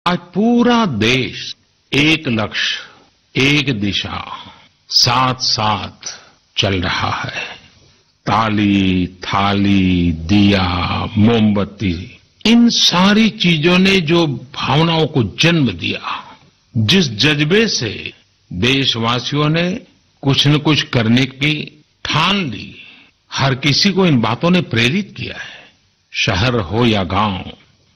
आज पूरा देश एक लक्ष्य, एक दिशा, साथ साथ चल रहा है। ताली, थाली, दिया, मोमबत्ती, इन सारी चीजों ने जो भावनाओं को जन्म दिया, जिस जज्बे से देशवासियों ने कुछ न कुछ करने की ठान ली, हर किसी को इन बातों ने प्रेरित किया है। शहर हो या गांव,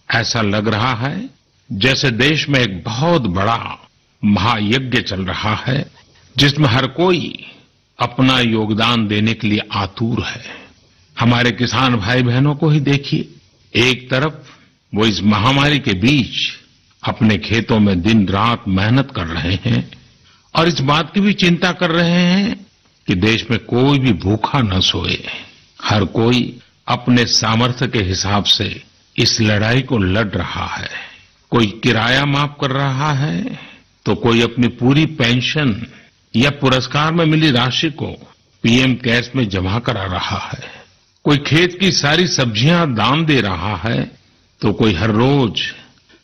ऐसा लग रहा है जैसे देश में एक बहुत बड़ा महायज्ञ चल रहा है, जिसमें हर कोई अपना योगदान देने के लिए आतुर है। हमारे किसान भाई बहनों को ही देखिए, एक तरफ वो इस महामारी के बीच अपने खेतों में दिन रात मेहनत कर रहे हैं और इस बात की भी चिंता कर रहे हैं कि देश में कोई भी भूखा न सोए। हर कोई अपने सामर्थ्य के हिसाब से इस लड़ाई को लड़ रहा है। कोई किराया माफ कर रहा है, तो कोई अपनी पूरी पेंशन या पुरस्कार में मिली राशि को पीएम केयर्स में जमा करा रहा है। कोई खेत की सारी सब्जियां दान दे रहा है, तो कोई हर रोज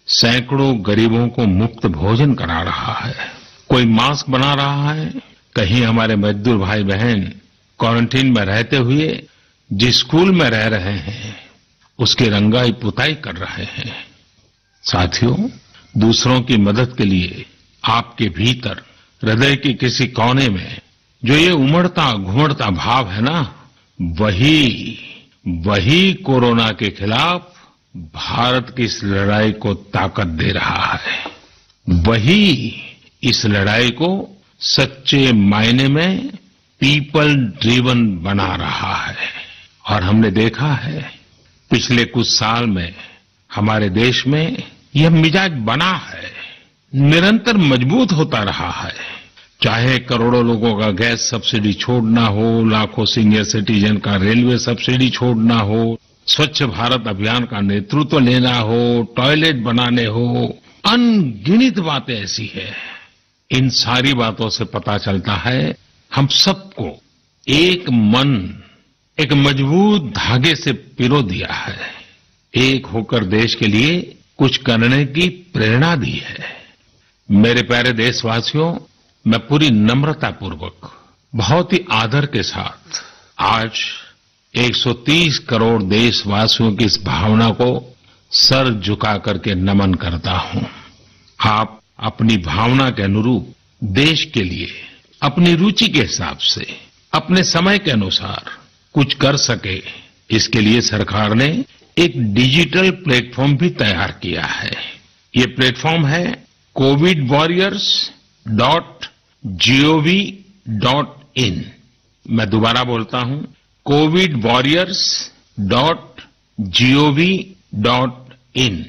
सैकड़ों गरीबों को मुफ्त भोजन करा रहा है। कोई मास्क बना रहा है। कहीं हमारे मजदूर भाई बहन क्वारंटीन में रहते हुए जिस स्कूल में रह रहे हैं, उसकी रंगाई पुताई कर रहे हैं। साथियों, दूसरों की मदद के लिए आपके भीतर हृदय के किसी कोने में जो ये उमड़ता घुमड़ता भाव है ना, वही कोरोना के खिलाफ भारत की इस लड़ाई को ताकत दे रहा है। वही इस लड़ाई को सच्चे मायने में पीपल ड्रिवन बना रहा है। और हमने देखा है पिछले कुछ साल में हमारे देश में यह मिजाज बना है, निरंतर मजबूत होता रहा है। चाहे करोड़ों लोगों का गैस सब्सिडी छोड़ना हो, लाखों सीनियर सिटीजन का रेलवे सब्सिडी छोड़ना हो, स्वच्छ भारत अभियान का नेतृत्व लेना हो, टॉयलेट बनाने हो, अनगिनत बातें ऐसी है। इन सारी बातों से पता चलता है हम सबको एक मन, एक मजबूत धागे से पिरो दिया है। एक होकर देश के लिए कुछ करने की प्रेरणा दी है। मेरे प्यारे देशवासियों, मैं पूरी नम्रता पूर्वक, बहुत ही आदर के साथ आज 130 करोड़ देशवासियों की इस भावना को सर झुका करके नमन करता हूं। आप अपनी भावना के अनुरूप देश के लिए अपनी रुचि के हिसाब से, अपने समय के अनुसार कुछ कर सके, इसके लिए सरकार ने एक डिजिटल प्लेटफॉर्म भी तैयार किया है। ये प्लेटफॉर्म है covidwarriors.gov.in। मैं दोबारा बोलता हूं, covidwarriors.gov.in।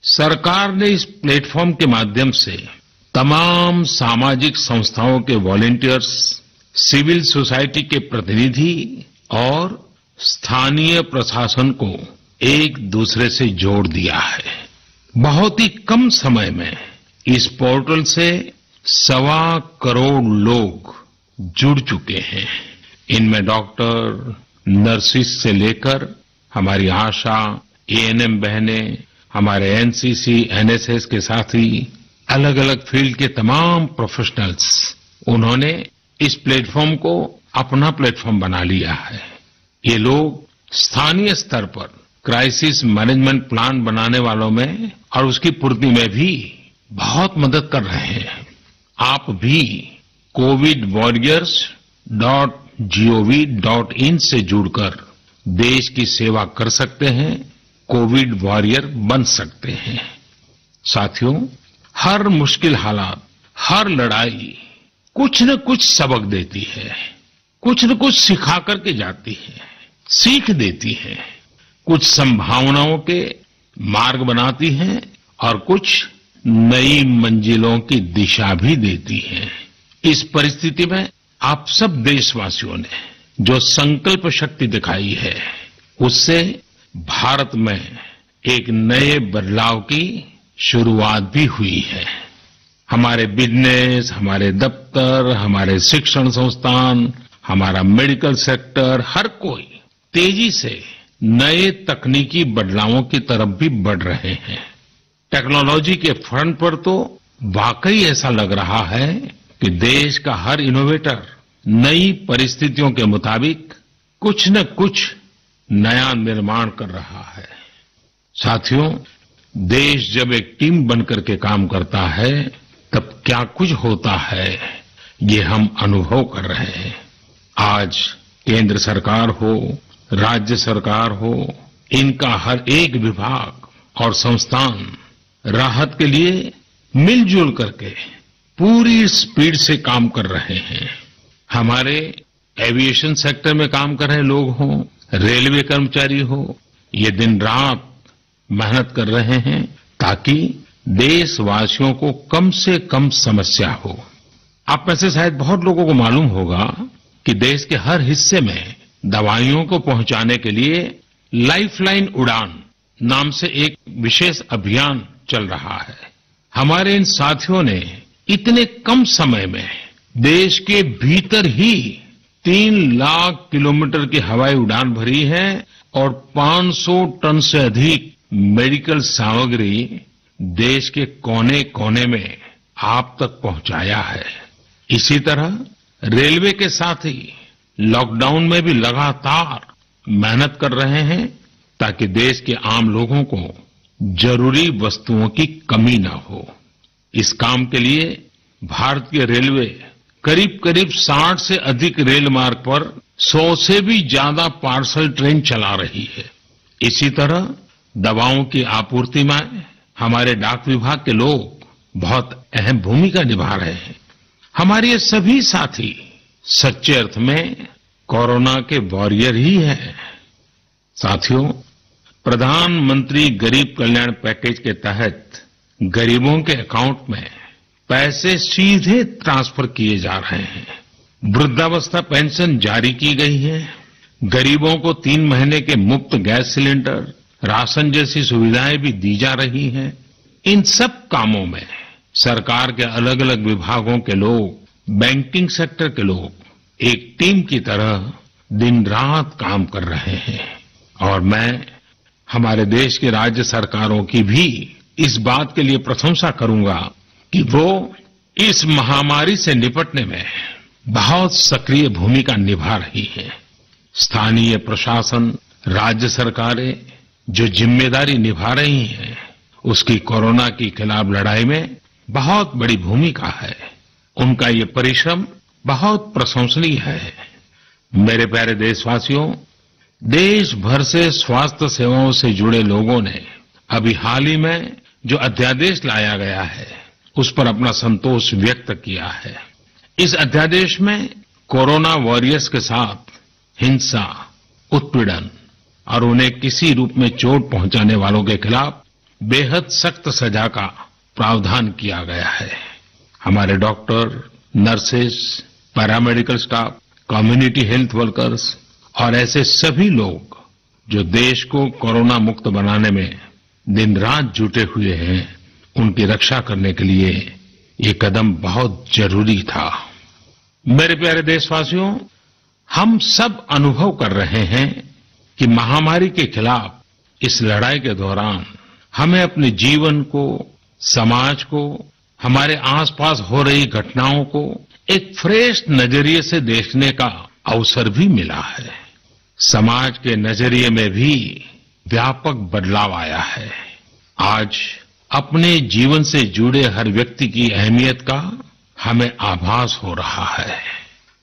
सरकार ने इस प्लेटफॉर्म के माध्यम से तमाम सामाजिक संस्थाओं के वॉलंटियर्स, सिविल सोसाइटी के प्रतिनिधि और स्थानीय प्रशासन को एक दूसरे से जोड़ दिया है। बहुत ही कम समय में इस पोर्टल से 1.25 करोड़ लोग जुड़ चुके हैं। इनमें डॉक्टर, नर्सिस से लेकर हमारी आशा, एएनएम बहनें, हमारे एनसीसी, एनएसएस के साथी, अलग अलग फील्ड के तमाम प्रोफेशनल्स, उन्होंने इस प्लेटफॉर्म को अपना प्लेटफॉर्म बना लिया है। ये लोग स्थानीय स्तर पर क्राइसिस मैनेजमेंट प्लान बनाने वालों में और उसकी पूर्ति में भी बहुत मदद कर रहे हैं। आप भी covidwarriors.gov.in से जुड़कर देश की सेवा कर सकते हैं, कोविड वॉरियर बन सकते हैं। साथियों, हर मुश्किल हालात, हर लड़ाई कुछ न कुछ सबक देती है, कुछ न कुछ सिखा करके जाती है, सीख देती है, कुछ संभावनाओं के मार्ग बनाती है और कुछ नई मंजिलों की दिशा भी देती है। इस परिस्थिति में आप सब देशवासियों ने जो संकल्प शक्ति दिखाई है, उससे भारत में एक नए बदलाव की शुरुआत भी हुई है। हमारे बिजनेस, हमारे दफ्तर, हमारे शिक्षण संस्थान, हमारा मेडिकल सेक्टर, हर कोई तेजी से नए तकनीकी बदलावों की तरफ भी बढ़ रहे हैं। टेक्नोलॉजी के फ्रंट पर तो वाकई ऐसा लग रहा है कि देश का हर इनोवेटर नई परिस्थितियों के मुताबिक कुछ न कुछ नया निर्माण कर रहा है। साथियों, देश जब एक टीम बनकर के काम करता है तब क्या कुछ होता है, ये हम अनुभव कर रहे हैं। आज केंद्र सरकार हो, राज्य सरकार हो, इनका हर एक विभाग और संस्थान राहत के लिए मिलजुल करके पूरी स्पीड से काम कर रहे हैं। हमारे एविएशन सेक्टर में काम कर रहे लोग हों, रेलवे कर्मचारी हो, ये दिन रात मेहनत कर रहे हैं ताकि देशवासियों को कम से कम समस्या हो। आप में से शायद बहुत लोगों को मालूम होगा कि देश के हर हिस्से में दवाइयों को पहुंचाने के लिए लाइफलाइन उड़ान नाम से एक विशेष अभियान चल रहा है। हमारे इन साथियों ने इतने कम समय में देश के भीतर ही 3 लाख किलोमीटर की हवाई उड़ान भरी है और 500 टन से अधिक मेडिकल सामग्री देश के कोने कोने में आप तक पहुंचाया है। इसी तरह रेलवे के साथ ही लॉकडाउन में भी लगातार मेहनत कर रहे हैं ताकि देश के आम लोगों को जरूरी वस्तुओं की कमी न हो। इस काम के लिए भारतीय रेलवे करीब करीब 60 से अधिक रेल मार्ग पर 100 से भी ज्यादा पार्सल ट्रेन चला रही है। इसी तरह दवाओं की आपूर्ति में हमारे डाक विभाग के लोग बहुत अहम भूमिका निभा रहे हैं। हमारे ये सभी साथी सच्चे अर्थ में कोरोना के वॉरियर ही हैं। साथियों, प्रधानमंत्री गरीब कल्याण पैकेज के तहत गरीबों के अकाउंट में पैसे सीधे ट्रांसफर किए जा रहे हैं। वृद्धावस्था पेंशन जारी की गई है। गरीबों को 3 महीने के मुफ्त गैस सिलेंडर, राशन जैसी सुविधाएं भी दी जा रही हैं। इन सब कामों में सरकार के अलग अलग विभागों के लोग, बैंकिंग सेक्टर के लोग एक टीम की तरह दिन रात काम कर रहे हैं। और मैं हमारे देश की राज्य सरकारों की भी इस बात के लिए प्रशंसा करूंगा कि वो इस महामारी से निपटने में बहुत सक्रिय भूमिका निभा रही है। स्थानीय प्रशासन, राज्य सरकारें जो जिम्मेदारी निभा रही हैं, उसकी कोरोना के खिलाफ लड़ाई में बहुत बड़ी भूमिका है। उनका ये परिश्रम बहुत प्रशंसनीय है। मेरे प्यारे देशवासियों, देश भर से स्वास्थ्य सेवाओं से जुड़े लोगों ने अभी हाल ही में जो अध्यादेश लाया गया है उस पर अपना संतोष व्यक्त किया है। इस अध्यादेश में कोरोना वॉरियर्स के साथ हिंसा, उत्पीड़न और उन्हें किसी रूप में चोट पहुंचाने वालों के खिलाफ बेहद सख्त सजा का प्रावधान किया गया है। हमारे doctor, nurses, paramedical staff, community health workers और ऐसे सभी लोग जो देश को कोरोना मुक्त बनाने में दिन रात जुटे हुए हैं, उनकी रक्षा करने के लिए ये कदम बहुत जरूरी था। मेरे प्यारे देशवासियों, हम सब अनुभव कर रहे हैं कि महामारी के खिलाफ इस लड़ाई के दौरान हमें अपने जीवन को, समाज को, हमारे आसपास हो रही घटनाओं को एक फ्रेश नजरिए से देखने का अवसर भी मिला है। समाज के नजरिए में भी व्यापक बदलाव आया है। आज अपने जीवन से जुड़े हर व्यक्ति की अहमियत का हमें आभास हो रहा है।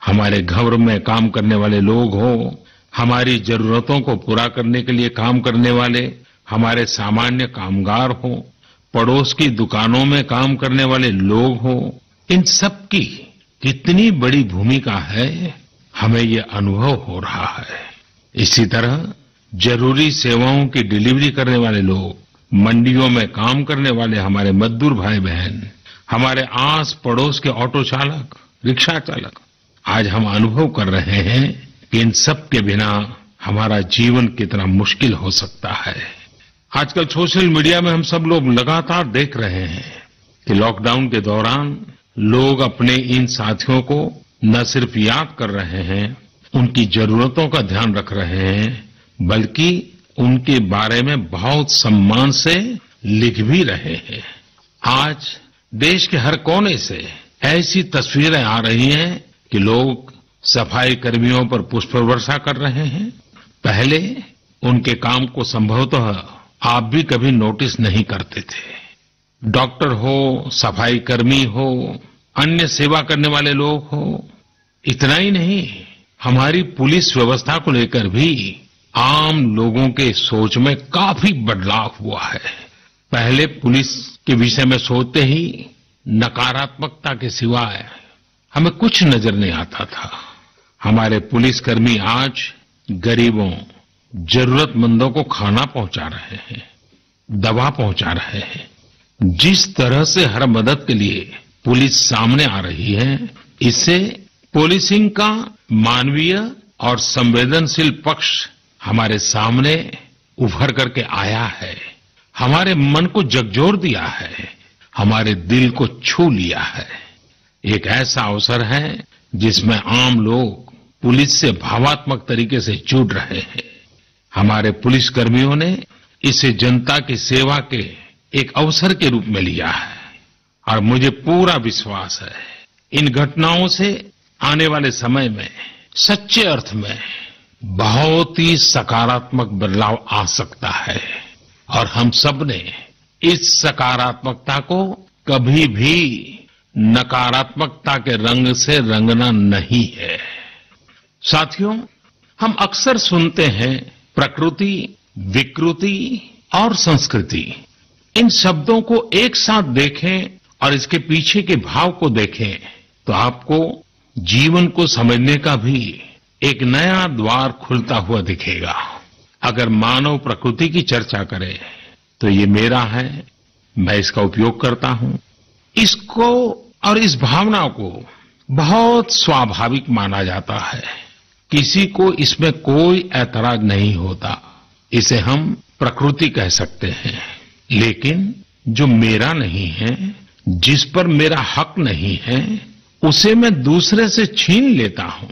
हमारे घर में काम करने वाले लोग हों, हमारी जरूरतों को पूरा करने के लिए काम करने वाले हमारे सामान्य कामगार हों, पड़ोस की दुकानों में काम करने वाले लोग हों, इन सब की कितनी बड़ी भूमिका है, हमें ये अनुभव हो रहा है। इसी तरह जरूरी सेवाओं की डिलीवरी करने वाले लोग, मंडियों में काम करने वाले हमारे मजदूर भाई बहन, हमारे आस पड़ोस के ऑटो चालक, रिक्शा चालक, आज हम अनुभव कर रहे हैं कि इन सब के बिना हमारा जीवन कितना मुश्किल हो सकता है। आजकल सोशल मीडिया में हम सब लोग लगातार देख रहे हैं कि लॉकडाउन के दौरान लोग अपने इन साथियों को न सिर्फ याद कर रहे हैं, उनकी जरूरतों का ध्यान रख रहे हैं, बल्कि उनके बारे में बहुत सम्मान से लिख भी रहे हैं। आज देश के हर कोने से ऐसी तस्वीरें आ रही हैं कि लोग सफाई कर्मियों पर पुष्प वर्षा कर रहे हैं। पहले उनके काम को संभवतः आप भी कभी नोटिस नहीं करते थे। डॉक्टर हो, सफाई कर्मी हो, अन्य सेवा करने वाले लोग हो, इतना ही नहीं, हमारी पुलिस व्यवस्था को लेकर भी आम लोगों के सोच में काफी बदलाव हुआ है। पहले पुलिस के विषय में सोचते ही नकारात्मकता के सिवाय हमें कुछ नजर नहीं आता था। हमारे पुलिसकर्मी आज गरीबों, जरूरतमंदों को खाना पहुंचा रहे हैं, दवा पहुंचा रहे हैं। जिस तरह से हर मदद के लिए पुलिस सामने आ रही है, इससे पुलिसिंग का मानवीय और संवेदनशील पक्ष हमारे सामने उभर करके आया है, हमारे मन को झकझोर दिया है, हमारे दिल को छू लिया है। एक ऐसा अवसर है जिसमें आम लोग पुलिस से भावात्मक तरीके से जुड़ रहे हैं। हमारे पुलिसकर्मियों ने इसे जनता की सेवा के एक अवसर के रूप में लिया है और मुझे पूरा विश्वास है इन घटनाओं से आने वाले समय में सच्चे अर्थ में बहुत ही सकारात्मक बदलाव आ सकता है और हम सब ने इस सकारात्मकता को कभी भी नकारात्मकता के रंग से रंगना नहीं है। साथियों, हम अक्सर सुनते हैं प्रकृति, विकृति और संस्कृति। इन शब्दों को एक साथ देखें और इसके पीछे के भाव को देखें तो आपको जीवन को समझने का भी एक नया द्वार खुलता हुआ दिखेगा। अगर मानव प्रकृति की चर्चा करें तो ये मेरा है, मैं इसका उपयोग करता हूं। इसको और इस भावना को बहुत स्वाभाविक माना जाता है, किसी को इसमें कोई ऐतराज नहीं होता। इसे हम प्रकृति कह सकते हैं। लेकिन जो मेरा नहीं है, जिस पर मेरा हक नहीं है, उसे मैं दूसरे से छीन लेता हूं,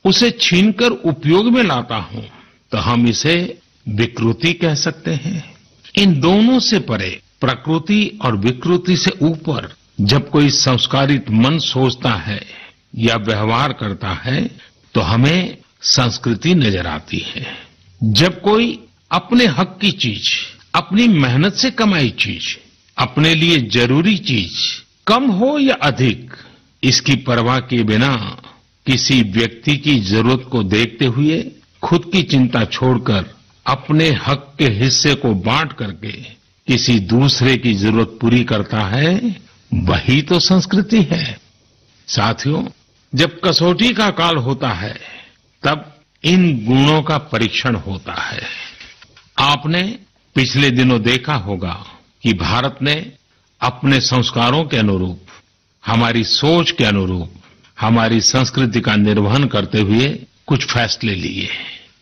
उसे छीनकर उपयोग में लाता हूं, तो हम इसे विकृति कह सकते हैं। इन दोनों से परे, प्रकृति और विकृति से ऊपर जब कोई संस्कारित मन सोचता है या व्यवहार करता है तो हमें संस्कृति नजर आती है। जब कोई अपने हक की चीज, अपनी मेहनत से कमाई चीज, अपने लिए जरूरी चीज, कम हो या अधिक, इसकी परवाह किए बिना किसी व्यक्ति की जरूरत को देखते हुए खुद की चिंता छोड़कर अपने हक के हिस्से को बांट करके किसी दूसरे की जरूरत पूरी करता है, वही तो संस्कृति है। साथियों, जब कसौटी का काल होता है तब इन गुणों का परीक्षण होता है। आपने पिछले दिनों देखा होगा कि भारत ने अपने संस्कारों के अनुरूप, हमारी सोच के अनुरूप, हमारी संस्कृति का निर्वहन करते हुए कुछ फैसले लिए।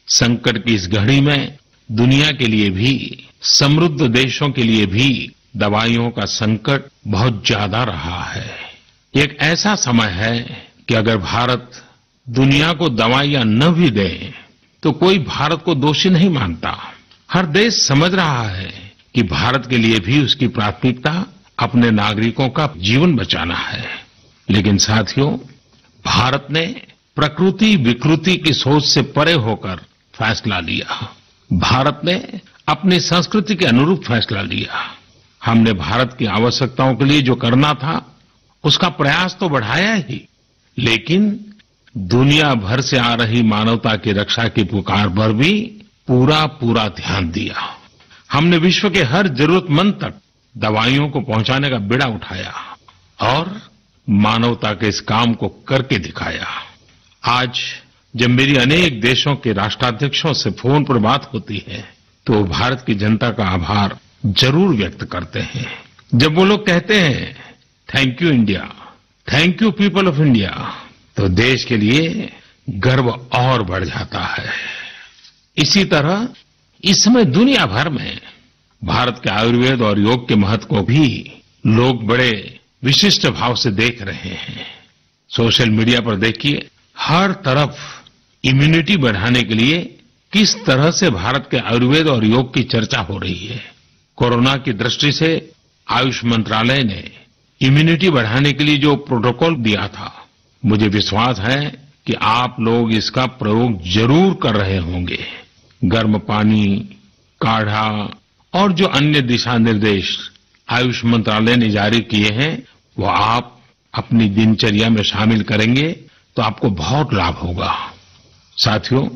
संकट की इस घड़ी में दुनिया के लिए भी, समृद्ध देशों के लिए भी दवाइयों का संकट बहुत ज्यादा रहा है। एक ऐसा समय है कि अगर भारत दुनिया को दवाइयां न भी दे तो कोई भारत को दोषी नहीं मानता। हर देश समझ रहा है कि भारत के लिए भी उसकी प्राथमिकता अपने नागरिकों का जीवन बचाना है। लेकिन साथियों, भारत ने प्रकृति विकृति की सोच से परे होकर फैसला लिया। भारत ने अपनी संस्कृति के अनुरूप फैसला लिया। हमने भारत की आवश्यकताओं के लिए जो करना था उसका प्रयास तो बढ़ाया ही, लेकिन दुनिया भर से आ रही मानवता की रक्षा की पुकार पर भी पूरा ध्यान दिया। हमने विश्व के हर जरूरतमंद तक दवाइयों को पहुंचाने का बीड़ा उठाया और मानवता के इस काम को करके दिखाया। आज जब मेरी अनेक देशों के राष्ट्राध्यक्षों से फोन पर बात होती है तो भारत की जनता का आभार जरूर व्यक्त करते हैं। जब वो लोग कहते हैं thank you India, thank you people of India, तो देश के लिए गर्व और बढ़ जाता है। इसी तरह इस समय दुनिया भर में भारत के आयुर्वेद और योग के महत्व को भी लोग बड़े विशिष्ट भाव से देख रहे हैं। सोशल मीडिया पर देखिए, हर तरफ इम्यूनिटी बढ़ाने के लिए किस तरह से भारत के आयुर्वेद और योग की चर्चा हो रही है। कोरोना की दृष्टि से आयुष मंत्रालय ने इम्यूनिटी बढ़ाने के लिए जो प्रोटोकॉल दिया था, मुझे विश्वास है कि आप लोग इसका प्रयोग जरूर कर रहे होंगे। गर्म पानी, काढ़ा और जो अन्य दिशा निर्देश आयुष मंत्रालय ने जारी किए हैं, वो आप अपनी दिनचर्या में शामिल करेंगे तो आपको बहुत लाभ होगा। साथियों,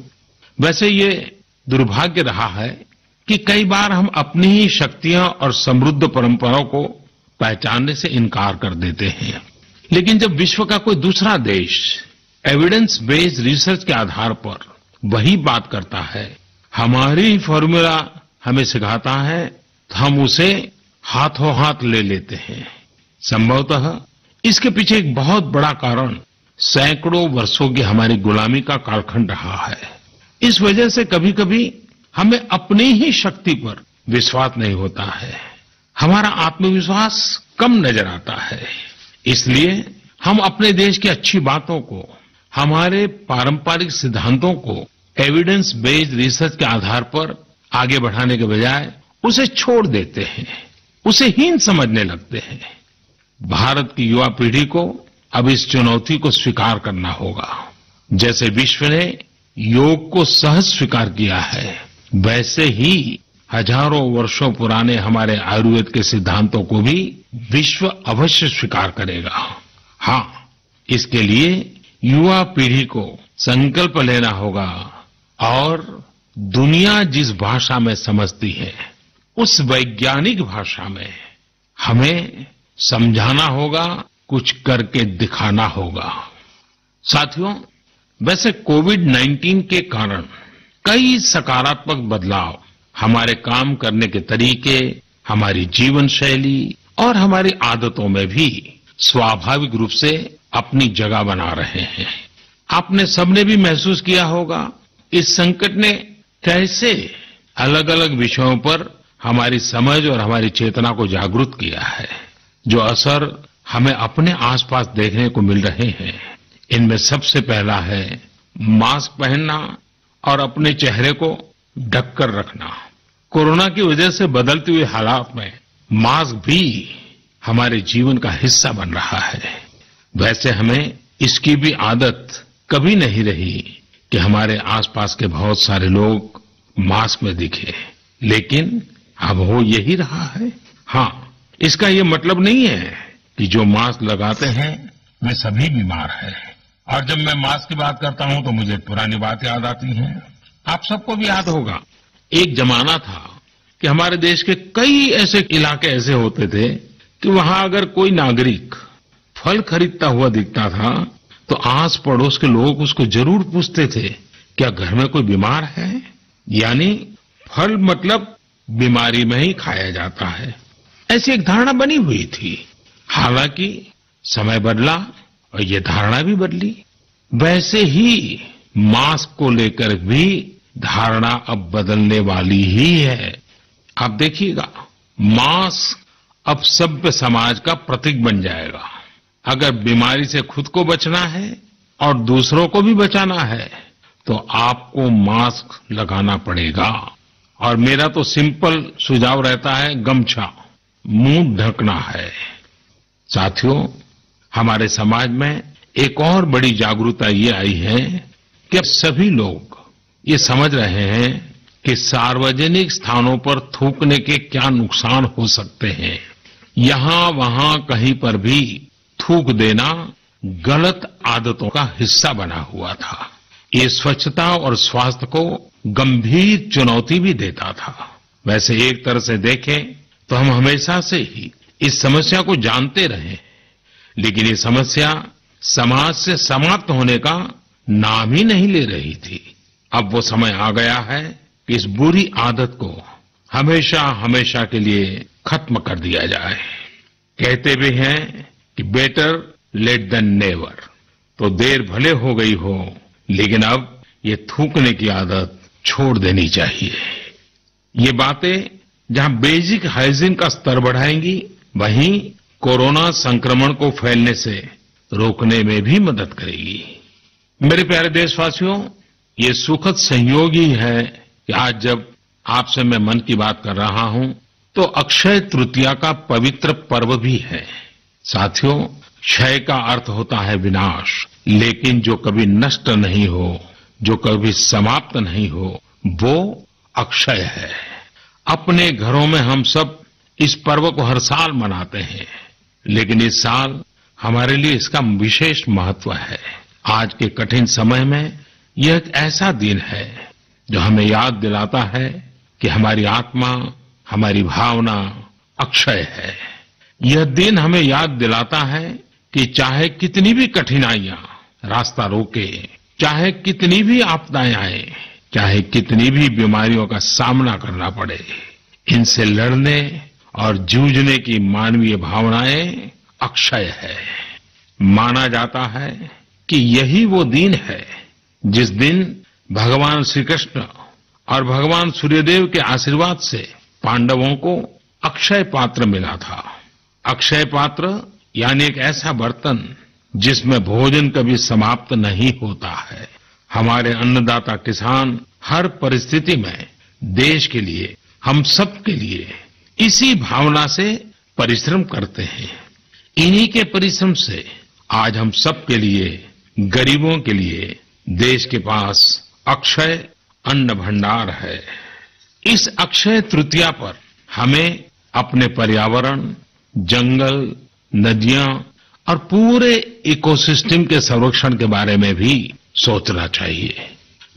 वैसे ये दुर्भाग्य रहा है कि कई बार हम अपनी ही शक्तियां और समृद्ध परंपराओं को पहचानने से इनकार कर देते हैं। लेकिन जब विश्व का कोई दूसरा देश एविडेंस बेस्ड रिसर्च के आधार पर वही बात करता है, हमारी फॉर्मूला हमें सिखाता है, तो हम उसे हाथों हाथ ले लेते हैं। संभवतः इसके पीछे एक बहुत बड़ा कारण सैकड़ों वर्षों की हमारी गुलामी का कालखंड रहा है। इस वजह से कभी कभी हमें अपनी ही शक्ति पर विश्वास नहीं होता है, हमारा आत्मविश्वास कम नजर आता है। इसलिए हम अपने देश की अच्छी बातों को, हमारे पारंपरिक सिद्धांतों को एविडेंस बेस्ड रिसर्च के आधार पर आगे बढ़ाने के बजाय उसे छोड़ देते हैं, उसे हीन समझने लगते हैं। भारत की युवा पीढ़ी को अब इस चुनौती को स्वीकार करना होगा। जैसे विश्व ने योग को सहज स्वीकार किया है, वैसे ही हजारों वर्षों पुराने हमारे आयुर्वेद के सिद्धांतों को भी विश्व अवश्य स्वीकार करेगा। हाँ, इसके लिए युवा पीढ़ी को संकल्प लेना होगा और दुनिया जिस भाषा में समझती है, उस वैज्ञानिक भाषा में हमें समझाना होगा, कुछ करके दिखाना होगा। साथियों, वैसे कोविड-19 के कारण कई सकारात्मक बदलाव हमारे काम करने के तरीके, हमारी जीवन शैली और हमारी आदतों में भी स्वाभाविक रूप से अपनी जगह बना रहे हैं। आपने सबने भी महसूस किया होगा, इस संकट ने कैसे अलग अलग विषयों पर हमारी समझ और हमारी चेतना को जागरूक किया है। जो असर हमें अपने आसपास देखने को मिल रहे हैं, इनमें सबसे पहला है मास्क पहनना और अपने चेहरे को ढककर रखना। कोरोना की वजह से बदलते हुए हालात में मास्क भी हमारे जीवन का हिस्सा बन रहा है। वैसे हमें इसकी भी आदत कभी नहीं रही कि हमारे आसपास के बहुत सारे लोग मास्क में दिखे, लेकिन अब हो यही रहा है। हाँ, इसका ये मतलब नहीं है कि जो मास्क लगाते हैं वे सभी बीमार हैं। और जब मैं मास्क की बात करता हूं तो मुझे पुरानी बात याद आती है। आप सबको भी याद होगा, एक जमाना था कि हमारे देश के कई ऐसे इलाके ऐसे होते थे कि वहां अगर कोई नागरिक फल खरीदता हुआ दिखता था तो आस पड़ोस के लोग उसको जरूर पूछते थे, क्या घर में कोई बीमार है? यानी फल मतलब बीमारी में ही खाया जाता है, ऐसी एक धारणा बनी हुई थी। हालांकि समय बदला और ये धारणा भी बदली। वैसे ही मास्क को लेकर भी धारणा अब बदलने वाली ही है। आप देखिएगा, मास्क अब सभ्य समाज का प्रतीक बन जाएगा। अगर बीमारी से खुद को बचना है और दूसरों को भी बचाना है तो आपको मास्क लगाना पड़ेगा। और मेरा तो सिंपल सुझाव रहता है, गमछा, मुंह ढकना है। साथियों, हमारे समाज में एक और बड़ी जागरूकता ये आई है कि अब सभी लोग ये समझ रहे हैं कि सार्वजनिक स्थानों पर थूकने के क्या नुकसान हो सकते हैं। यहां वहां कहीं पर भी थूक देना गलत आदतों का हिस्सा बना हुआ था। ये स्वच्छता और स्वास्थ्य को गंभीर चुनौती भी देता था। वैसे एक तरह से देखें तो हम हमेशा से ही इस समस्या को जानते रहे, लेकिन ये समस्या समाज से समाप्त होने का नाम ही नहीं ले रही थी। अब वो समय आ गया है कि इस बुरी आदत को हमेशा हमेशा के लिए खत्म कर दिया जाए। कहते भी हैं कि बेटर लेट देन नेवर। तो देर भले हो गई हो, लेकिन अब ये थूकने की आदत छोड़ देनी चाहिए। ये बातें जहां बेसिक हाइजीन का स्तर बढ़ाएंगी, वहीं कोरोना संक्रमण को फैलने से रोकने में भी मदद करेगी। मेरे प्यारे देशवासियों, ये सुखद संयोग ही है कि आज जब आपसे मैं मन की बात कर रहा हूं, तो अक्षय तृतीया का पवित्र पर्व भी है। साथियों, क्षय का अर्थ होता है विनाश, लेकिन जो कभी नष्ट नहीं हो, जो कभी समाप्त नहीं हो, वो अक्षय है। अपने घरों में हम सब इस पर्व को हर साल मनाते हैं, लेकिन इस साल हमारे लिए इसका विशेष महत्व है। आज के कठिन समय में यह एक ऐसा दिन है जो हमें याद दिलाता है कि हमारी आत्मा, हमारी भावना अक्षय है। यह दिन हमें याद दिलाता है कि चाहे कितनी भी कठिनाइयां रास्ता रोके, चाहे कितनी भी आपदाएं आए, चाहे कितनी भी बीमारियों का सामना करना पड़े, इनसे लड़ने और जूझने की मानवीय भावनाएं अक्षय है। माना जाता है कि यही वो दिन है जिस दिन भगवान श्री कृष्ण और भगवान सूर्यदेव के आशीर्वाद से पांडवों को अक्षय पात्र मिला था। अक्षय पात्र यानी एक ऐसा बर्तन जिसमें भोजन कभी समाप्त नहीं होता है। हमारे अन्नदाता किसान हर परिस्थिति में देश के लिए, हम सब के लिए इसी भावना से परिश्रम करते हैं। इन्हीं के परिश्रम से आज हम सब के लिए, गरीबों के लिए देश के पास अक्षय अन्न भंडार है। इस अक्षय तृतीया पर हमें अपने पर्यावरण, जंगल, नदियां और पूरे इकोसिस्टम के संरक्षण के बारे में भी सोचना चाहिए,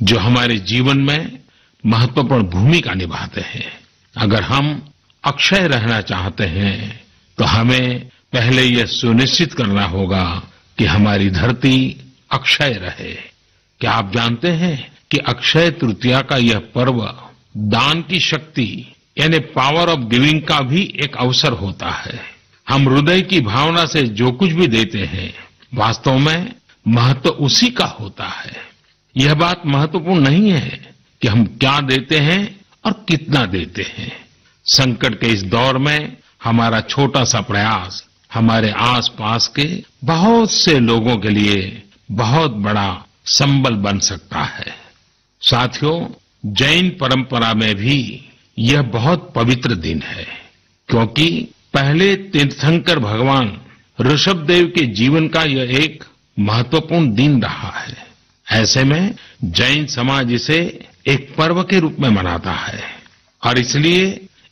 जो हमारे जीवन में महत्वपूर्ण भूमिका निभाते हैं। अगर हम अक्षय रहना चाहते हैं तो हमें पहले यह सुनिश्चित करना होगा कि हमारी धरती अक्षय रहे। क्या आप जानते हैं कि अक्षय तृतीया का यह पर्व दान की शक्ति यानी पावर ऑफ गिविंग का भी एक अवसर होता है। हम हृदय की भावना से जो कुछ भी देते हैं, वास्तव में महत्व उसी का होता है। यह बात महत्वपूर्ण नहीं है कि हम क्या देते हैं और कितना देते हैं। संकट के इस दौर में हमारा छोटा सा प्रयास हमारे आसपास के बहुत से लोगों के लिए बहुत बड़ा संबल बन सकता है। साथियों, जैन परंपरा में भी यह बहुत पवित्र दिन है, क्योंकि पहले तीर्थंकर भगवान ऋषभदेव के जीवन का यह एक महत्वपूर्ण दिन रहा है। ऐसे में जैन समाज इसे एक पर्व के रूप में मनाता है और इसलिए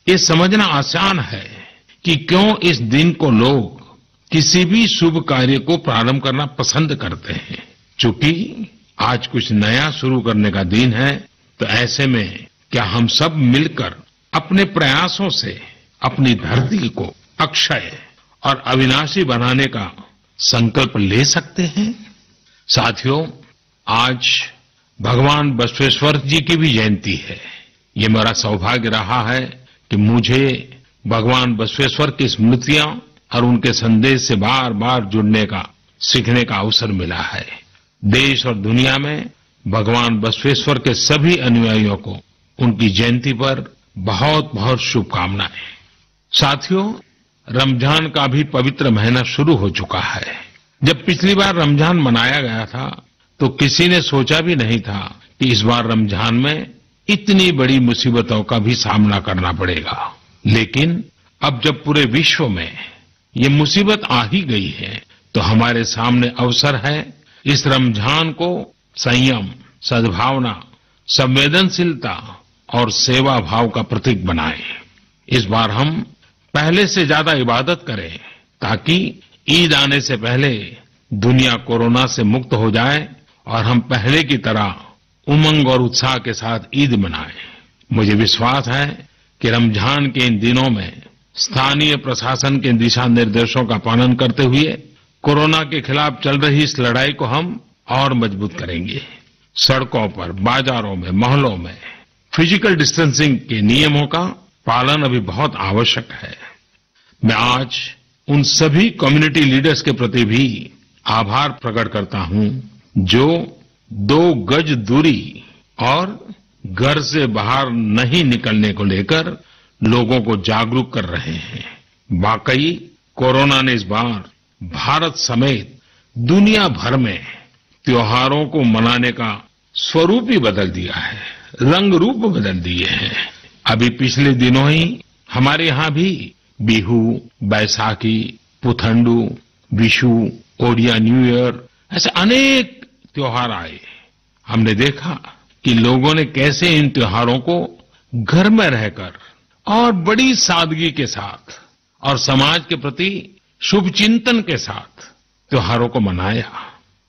ये समझना आसान है कि क्यों इस दिन को लोग किसी भी शुभ कार्य को प्रारंभ करना पसंद करते हैं। चूंकि आज कुछ नया शुरू करने का दिन है, तो ऐसे में क्या हम सब मिलकर अपने प्रयासों से अपनी धरती को अक्षय और अविनाशी बनाने का संकल्प ले सकते हैं? साथियों, आज भगवान बसवेश्वर जी की भी जयंती है। ये मेरा सौभाग्य रहा है कि मुझे भगवान बसवेश्वर की स्मृतियां और उनके संदेश से बार बार जुड़ने का, सीखने का अवसर मिला है। देश और दुनिया में भगवान बसवेश्वर के सभी अनुयायियों को उनकी जयंती पर बहुत बहुत शुभकामनाएं। साथियों, रमजान का भी पवित्र महीना शुरू हो चुका है। जब पिछली बार रमजान मनाया गया था तो किसी ने सोचा भी नहीं था कि इस बार रमजान में इतनी बड़ी मुसीबतों का भी सामना करना पड़ेगा। लेकिन अब जब पूरे विश्व में ये मुसीबत आ ही गई है, तो हमारे सामने अवसर है इस रमजान को संयम, सद्भावना, संवेदनशीलता और सेवा भाव का प्रतीक बनाएं। इस बार हम पहले से ज्यादा इबादत करें ताकि ईद आने से पहले दुनिया कोरोना से मुक्त हो जाए और हम पहले की तरह उमंग और उत्साह के साथ ईद मनाएं। मुझे विश्वास है कि रमजान के इन दिनों में स्थानीय प्रशासन के दिशा निर्देशों का पालन करते हुए कोरोना के खिलाफ चल रही इस लड़ाई को हम और मजबूत करेंगे। सड़कों पर, बाजारों में, मोहल्लों में फिजिकल डिस्टेंसिंग के नियमों का पालन अभी बहुत आवश्यक है। मैं आज उन सभी कम्युनिटी लीडर्स के प्रति भी आभार प्रकट करता हूं जो 2 गज दूरी और घर से बाहर नहीं निकलने को लेकर लोगों को जागरूक कर रहे हैं। वाकई कोरोना ने इस बार भारत समेत दुनिया भर में त्योहारों को मनाने का स्वरूप ही बदल दिया है, रंग रूप बदल दिए हैं। अभी पिछले दिनों ही हमारे यहाँ भी बिहू, बैसाखी, पुथंडू, विशु, ओडिया न्यू ईयर ऐसे अनेक त्योहार आए। हमने देखा कि लोगों ने कैसे इन त्योहारों को घर में रहकर और बड़ी सादगी के साथ और समाज के प्रति शुभ चिंतन के साथ त्योहारों को मनाया।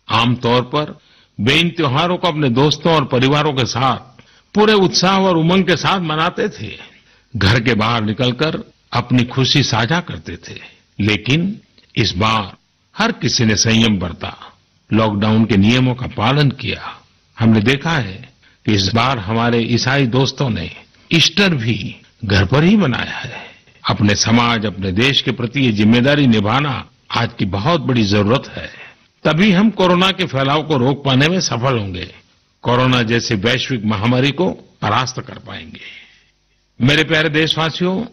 आमतौर पर वे इन त्योहारों को अपने दोस्तों और परिवारों के साथ पूरे उत्साह और उमंग के साथ मनाते थे। घर के बाहर निकलकर अपनी खुशी साझा करते थे। लेकिन इस बार हर किसी ने संयम बरता, लॉकडाउन के नियमों का पालन किया। हमने देखा है कि इस बार हमारे ईसाई दोस्तों ने ईस्टर भी घर पर ही मनाया है। अपने समाज, अपने देश के प्रति ये जिम्मेदारी निभाना आज की बहुत बड़ी जरूरत है। तभी हम कोरोना के फैलाव को रोक पाने में सफल होंगे, कोरोना जैसी वैश्विक महामारी को परास्त कर पाएंगे। मेरे प्यारे देशवासियों,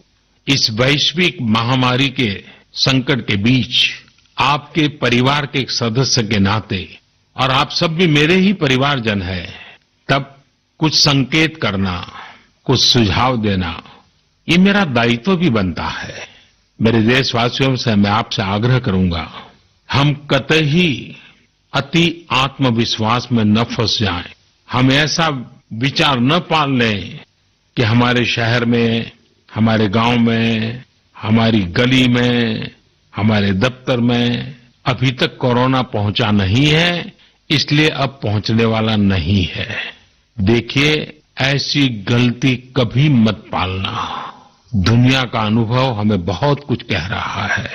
इस वैश्विक महामारी के संकट के बीच आपके परिवार के एक सदस्य के नाते, और आप सब भी मेरे ही परिवारजन हैं, तब कुछ संकेत करना, कुछ सुझाव देना, ये मेरा दायित्व भी बनता है। मेरे देशवासियों से मैं आपसे आग्रह करूंगा, हम कतई अति आत्मविश्वास में न फंस जाएं। हम ऐसा विचार न पाल लें कि हमारे शहर में, हमारे गांव में, हमारी गली में, हमारे दफ्तर में अभी तक कोरोना पहुंचा नहीं है, इसलिए अब पहुंचने वाला नहीं है। देखिए, ऐसी गलती कभी मत पालना। दुनिया का अनुभव हमें बहुत कुछ कह रहा है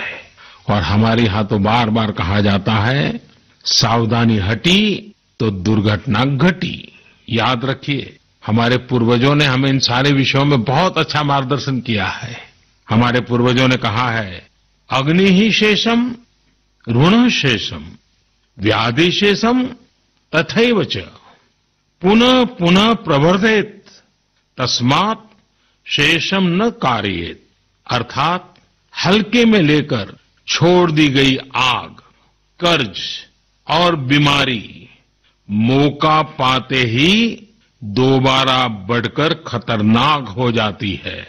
और हमारे यहां तो बार बार कहा जाता है, सावधानी हटी तो दुर्घटना घटी। याद रखिए, हमारे पूर्वजों ने हमें इन सारे विषयों में बहुत अच्छा मार्गदर्शन किया है। हमारे पूर्वजों ने कहा है, अग्नि ही शेषम ऋण शेषम व्याधि शेषम तथैव च पुनः पुनः प्रवर्धेत तस्मात् शेषम न कार्येत। अर्थात हल्के में लेकर छोड़ दी गई आग, कर्ज और बीमारी मौका पाते ही दोबारा बढ़कर खतरनाक हो जाती है।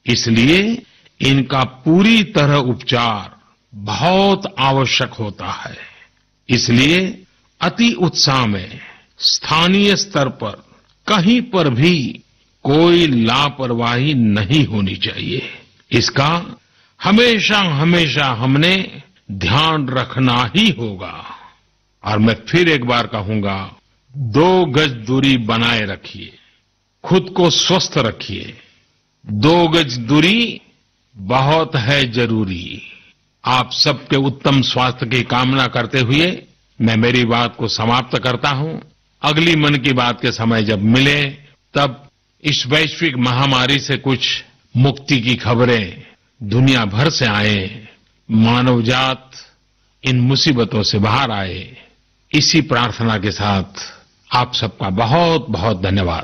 इसलिए इनका पूरी तरह उपचार बहुत आवश्यक होता है। इसलिए अति उत्साह में स्थानीय स्तर पर कहीं पर भी कोई लापरवाही नहीं होनी चाहिए। इसका हमेशा हमेशा हमने ध्यान रखना ही होगा। और मैं फिर एक बार कहूंगा, 2 गज दूरी बनाए रखिए, खुद को स्वस्थ रखिए। 2 गज दूरी बहुत है जरूरी। आप सबके उत्तम स्वास्थ्य की कामना करते हुए मैं मेरी बात को समाप्त करता हूं। अगली मन की बात के समय जब मिले, तब इस वैश्विक महामारी से कुछ मुक्ति की खबरें दुनिया भर से आए, मानवजात इन मुसीबतों से बाहर आए, इसी प्रार्थना के साथ आप सबका बहुत बहुत धन्यवाद।